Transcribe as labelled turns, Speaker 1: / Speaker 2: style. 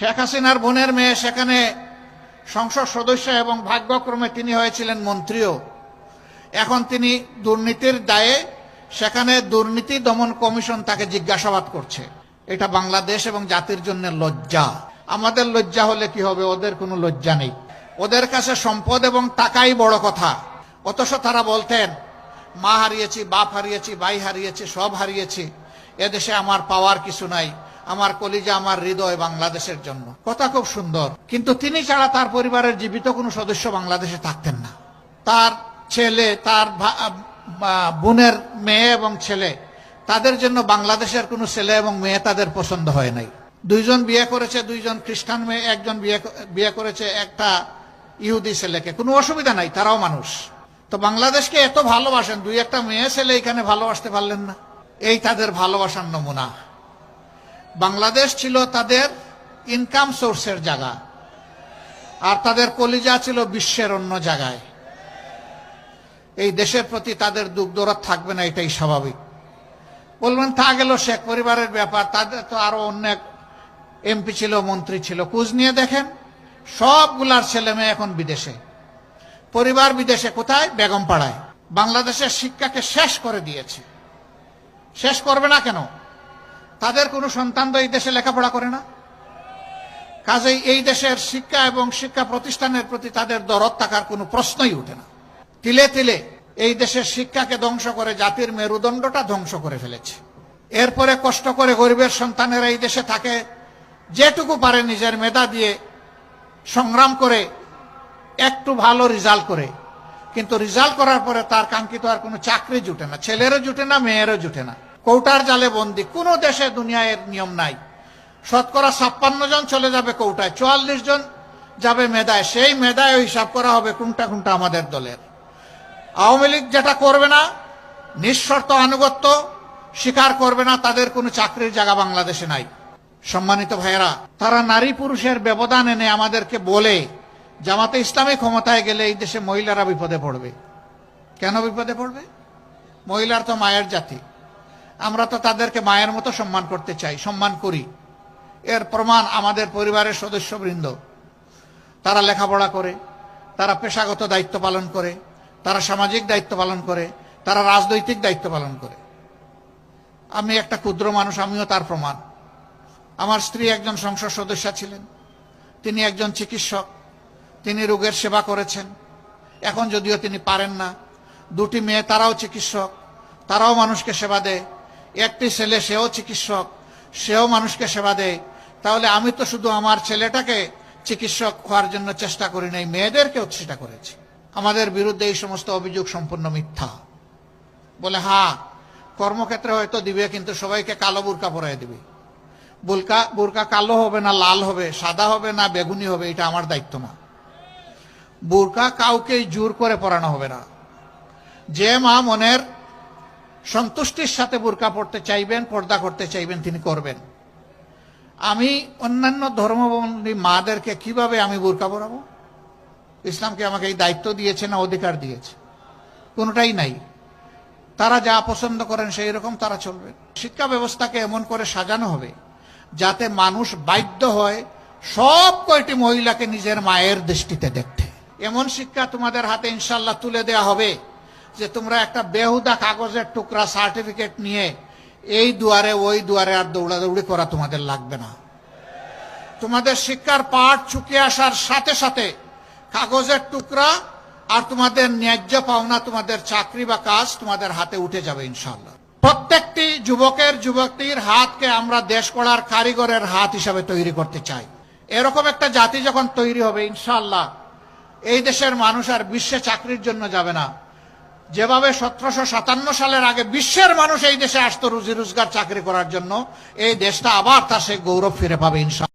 Speaker 1: শেখ হাসিনার বোনের মেয়ে সেখানে সংসদ সদস্য এবং ভাগ্যক্রমে তিনি হয়েছিলেন মন্ত্রীও। এখন তিনি দুর্নীতির দায়ে সেখানে দুর্নীতি দমন কমিশন তাকে জিজ্ঞাসাবাদ করছে। এটা বাংলাদেশ এবং জাতির জন্য লজ্জা। আমাদের লজ্জা হলে কি হবে, ওদের কোনো লজ্জা নেই। ওদের কাছে সম্পদ এবং টাকাই বড় কথা। অথচ তারা বলতেন মা হারিয়েছি, বাপ হারিয়েছি, ভাই হারিয়েছি, সব হারিয়েছি, এদেশে আমার পাওয়ার কিছু নাই, আমার কলিজা, আমার হৃদয় বাংলাদেশের জন্য। কথা খুব সুন্দর, কিন্তু তিনি ছাড়া তার পরিবারের জীবিত কোনো সদস্য বাংলাদেশে থাকতেন না। তার ছেলে, তার বোনের মেয়ে এবং ছেলে, তাদের জন্য বাংলাদেশের কোনো ছেলে এবং মেয়ে তাদের পছন্দ হয় নাই। দুইজন বিয়ে করেছে, দুইজন খ্রিস্টান মেয়ে, একজন বিয়ে করেছে একটা ইহুদি ছেলেকে, কোনো অসুবিধা নাই, তারাও মানুষ। তো বাংলাদেশকে এত ভালোবাসেন, দুই একটা মেয়ে ছেলে এখানে ভালোবাসতে পারলেন না। এই তাদের ভালোবাসার নমুনা। বাংলাদেশ ছিল তাদের ইনকাম সোর্সের জায়গা, আর তাদের কলিজা ছিল বিশ্বের অন্য জায়গায়। এই দেশের প্রতি তাদের দুঃখ দরদ থাকবে না, এটাই স্বাভাবিক। বলবেন তা গেল শেখ পরিবারের ব্যাপার, তাদের তো আরো অনেক এমপি ছিল, মন্ত্রী ছিল। খোঁজ নিয়ে দেখেন সবগুলার ছেলে মেয়ে এখন বিদেশে, পরিবার বিদেশে। কোথায়? বেগমপাড়ায়। বাংলাদেশের শিক্ষাকে শেষ করে দিয়েছে। শেষ করবে না কেন? তাদের কোনো সন্তান তো এই দেশে লেখাপড়া করে না। কাজেই এই দেশের শিক্ষা এবং শিক্ষা প্রতিষ্ঠানের প্রতি তাদের দরদ থাকার কোনো প্রশ্নই উঠে না। তিলে তিলে এই দেশের শিক্ষাকে ধ্বংস করে জাতির মেরুদণ্ডটা ধ্বংস করে ফেলেছে। এরপরে কষ্ট করে গরিবের সন্তানেরা এই দেশে থাকে, যেটুকু পারে নিজের মেধা দিয়ে সংগ্রাম করে একটু ভালো রেজাল্ট করে, কিন্তু রেজাল্ট করার পরে তার কাঙ্ক্ষিত আর কোনো চাকরি জুটে না, ছেলেরও জুটে না, মেয়েরও জুটে না। কৌটার জালে বন্দি। কোনো দেশে দুনিয়ায় এর নিয়ম নাই। শতকরা 56 জন চলে যাবে কৌটায়, 44 জন যাবে মেধায়। সেই মেধায় হিসাব করা হবে কোনটা কোনটা আমাদের দলের। আওয়ামী লীগ যেটা করবে না, নিঃশর্ত আনুগত্য স্বীকার করবে না, তাদের কোনো চাকরির জায়গা বাংলাদেশে নাই। সম্মানিত ভাইয়েরা, তারা নারী পুরুষের ব্যবধান এনে আমাদেরকে বলে জামাতে ইসলামী ক্ষমতায় গেলে এই দেশে মহিলারা বিপদে পড়বে। কেন বিপদে পড়বে? মহিলার তো মায়ের জাতি, আমরা তো তাদেরকে মায়ের মতো সম্মান করতে চাই, সম্মান করি। এর প্রমাণ আমাদের পরিবারের সদস্যবৃন্দ। তারা লেখাপড়া করে, তারা পেশাগত দায়িত্ব পালন করে, তারা সামাজিক দায়িত্ব পালন করে, তারা রাজনৈতিক দায়িত্ব পালন করে। আমি একটা ক্ষুদ্র মানুষ, আমিও তার প্রমাণ। আমার স্ত্রী একজন সংসদ সদস্য ছিলেন, তিনি একজন চিকিৎসক, তিনি রোগের সেবা করেছেন। এখন যদিও তিনি পারেন না। দুটি মেয়ে, তারাও চিকিৎসক, তারাও মানুষকে সেবা দেয়। একটি ছেলে, সেও চিকিৎসক, সেও মানুষকে সেবা দেয়। তাহলে আমি তো শুধু আমার ছেলেটাকে চিকিৎসক হওয়ার জন্য চেষ্টা করি নাই, মেয়েদেরকেও সেটা করেছি। আমাদের বিরুদ্ধে এই সমস্ত অভিযোগ সম্পূর্ণ মিথ্যা। বলে হ্যাঁ, কর্মক্ষেত্রে হয়তো দিবে, কিন্তু সবাইকে কালো বোরকা পরাই দিবে। বোরকা কালো হবে না লাল হবে, সাদা হবে না বেগুনি হবে, এটা আমার দায়িত্ব না। বোরকা কাউকেই জোর করে পরানো হবে না। যে মা মনের সন্তুষ্টির সাথে বোরকা পড়তে চাইবেন, পর্দা করতে চাইবেন, তিনি করবেন। আমি অন্যান্য ধর্মাবলম্বী মাদেরকে কিভাবে আমি বোরকা পরাবো? ইসলামকে আমাকে এই দায়িত্ব দিয়েছে না অধিকার দিয়েছে? কোনোটাই নাই। তারা যা পছন্দ করেন সেই রকম তারা চলবে। শিক্ষা ব্যবস্থাকে এমন করে সাজানো হবে যাতে মানুষ বাধ্য হয় সব কয়টি মহিলাকে নিজের মায়ের দৃষ্টিতে দেখতে। এমন শিক্ষা তোমাদের হাতে ইনশাল্লাহ তুলে দেওয়া হবে যে তোমরা একটা বেহুদা কাগজের টুকরা সার্টিফিকেট নিয়ে এই দুয়ারে ওই দুয়ারে আর দৌড়াদৌড়ি করা তোমাদের লাগবে না। তোমাদের শিক্ষার পাঠ চুকে আসার সাথে সাথে কাগজের টুকরা আর তোমাদের ন্যায্য পাওনা, তোমাদের চাকরি বা কাজ তোমাদের হাতে উঠে যাবে ইনশাআল্লাহ। প্রত্যেকটি যুবকের, যুবতীর হাতকে আমরা দেশ গড়ার কারিগরের হাত হিসাবে তৈরি করতে চাই। এরকম একটা জাতি যখন তৈরি হবে ইনশাআল্লাহ, এই দেশের মানুষ আর বিশ্বে চাকরির জন্য যাবে না। যেভাবে 1757 সালের আগে বিশ্বের মানুষ এই দেশে আসতো রুজি রোজগার চাকরি করার জন্য, এই দেশটা আবার তার সেই গৌরব ফিরে পাবে ইনশাআল্লাহ।